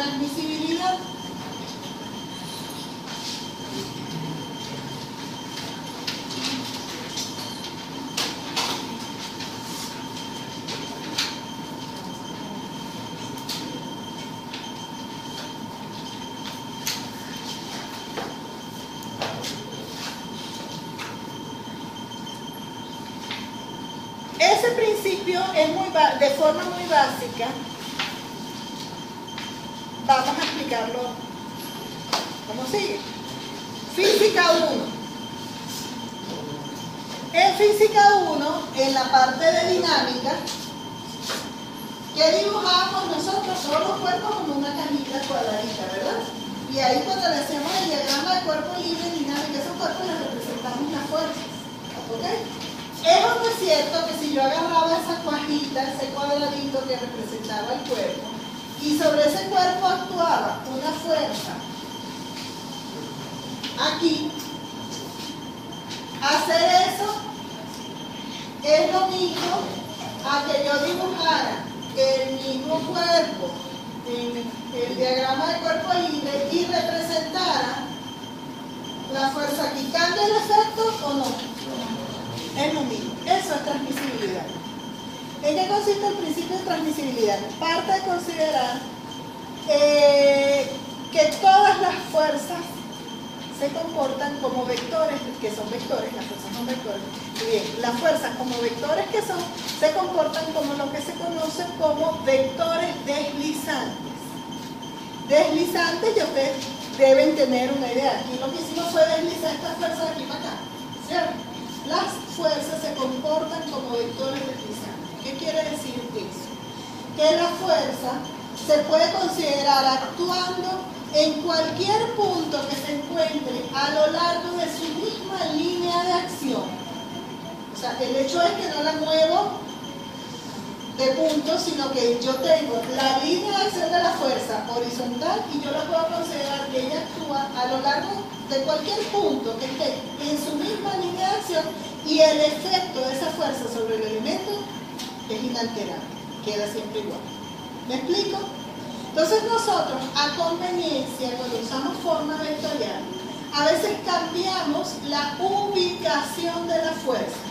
transmisibilidad. Ese principio es de forma muy básica. Vamos a explicarlo como sigue. Física 1. En Física 1, en la parte de dinámica, ¿qué dibujamos nosotros? Todos los cuerpos como una cajita cuadradita, ¿verdad? Y ahí cuando le hacemos el diagrama de cuerpo libre en dinámica, esos cuerpos les representamos las fuerzas. ¿Ok? ¿Es o no es cierto que si yo agarraba esa cuajita, ese cuadradito que representaba el cuerpo, y sobre ese cuerpo actuaba una fuerza aquí, hacer eso es lo mismo a que yo dibujara el mismo cuerpo en el diagrama de cuerpo libre y representara la fuerza aquí? ¿Cambia el efecto o no? Es lo mismo. Eso es transmisibilidad. ¿En qué consiste el principio de transmisibilidad? Parte de considerar que todas las fuerzas se comportan como vectores, que son vectores, las fuerzas son vectores. Bien, las fuerzas como vectores que son, se comportan como lo que se conoce como vectores deslizantes. Deslizantes, y ustedes deben tener una idea. Aquí lo que hicimos fue deslizar esta fuerza de aquí para acá, ¿cierto? Las fuerzas se comportan como vectores deslizantes. ¿Qué quiere decir eso? Que la fuerza se puede considerar actuando en cualquier punto que se encuentre a lo largo de su misma línea de acción. O sea, el hecho es que no la muevo de punto, sino que yo tengo la línea de acción de la fuerza horizontal y yo la puedo considerar que ella actúa a lo largo de cualquier punto que esté en su misma línea de acción, y el efecto de esa fuerza sobre el elemento es inalterable, queda siempre igual. ¿Me explico? Entonces nosotros, a conveniencia, cuando usamos forma vectorial, a veces cambiamos la ubicación de la fuerza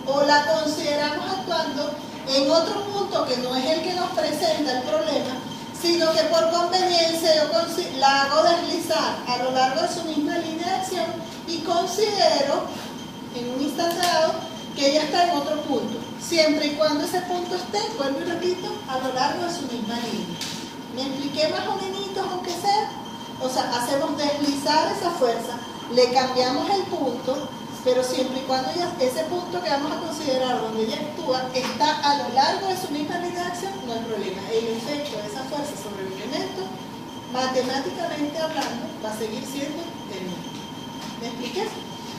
o la consideramos actuando en otro punto que no es el que nos presenta el problema, sino que por conveniencia yo la hago deslizar a lo largo de su misma línea de acción y considero en un instante dado que ella está en otro punto, siempre y cuando ese punto esté, vuelvo y repito, a lo largo de su misma línea. ¿Me expliqué más o menos, aunque sea? O sea, hacemos deslizar esa fuerza, le cambiamos el punto, pero siempre y cuando ese punto que vamos a considerar donde ella actúa está a lo largo de su misma línea de acción, no hay problema. El efecto de esa fuerza sobre el elemento, matemáticamente hablando, va a seguir siendo el mismo. ¿Me expliqué?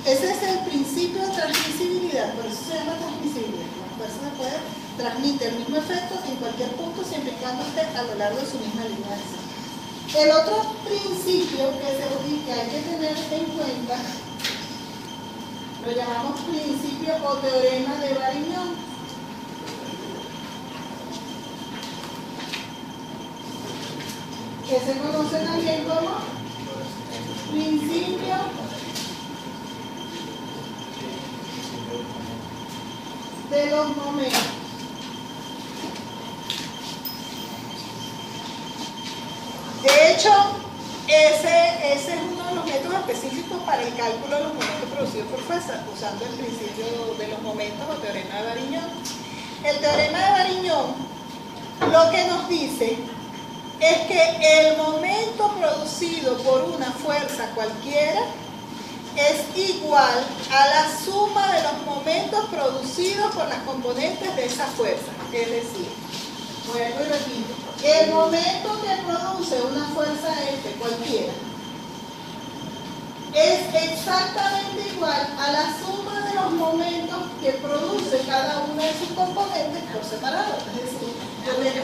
Ese es el principio de transmisibilidad, por eso se llama transmisibilidad. La fuerza se puede transmitir el mismo efecto en cualquier punto siempre y cuando esté a lo largo de su misma línea de acción. El otro principio que hay que tener en cuenta lo llamamos principio o teorema de Varignon. Que se conoce también como principio de los momentos. De hecho, ese es uno de los métodos específicos para el cálculo de los momentos producidos por fuerza, usando el principio de los momentos o teorema de Varignon. El teorema de Varignon lo que nos dice es que el momento producido por una fuerza cualquiera es igual a la suma de los momentos producidos por las componentes de esa fuerza. Es decir, vuelvo y repito, el momento que produce una fuerza F cualquiera es exactamente igual a la suma de los momentos que produce cada una de sus componentes por separado. Es decir,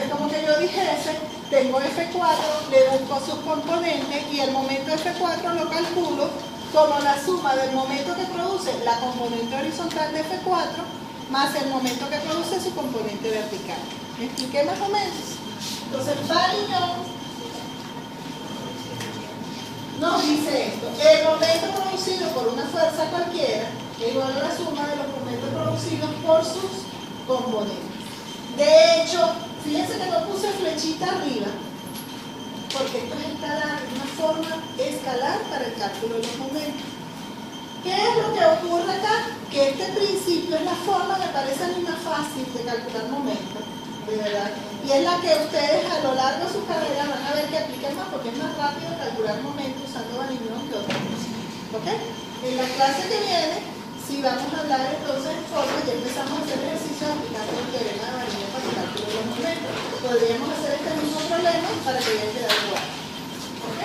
es como que yo dijese, tengo F4, le busco sus componentes y el momento F4 lo calculo como la suma del momento que produce la componente horizontal de F4 más el momento que produce su componente vertical. ¿Me expliqué más o menos? Entonces, Varignon nos dice esto: el momento producido por una fuerza cualquiera es igual a la suma de los momentos producidos por sus componentes. De hecho, fíjense que no puse flechita arriba, porque esto es escalar, una forma escalar para el cálculo de los momentos. ¿Qué es lo que ocurre acá? Que este principio es la forma que parece a mí más fácil de calcular momentos, de verdad. Y es la que ustedes a lo largo de su carrera van a ver que aplican más, porque es más rápido calcular momentos usando Van-Ingram que otra cosa. ¿Ok? En la clase que viene, si vamos a hablar entonces de formas, ya empezamos a hacer ejercicios aplicando el teorema de Van-Ingram para el cálculo de los momentos. Podríamos hacer este mismo problema para que ya quede igual. ¿Ok?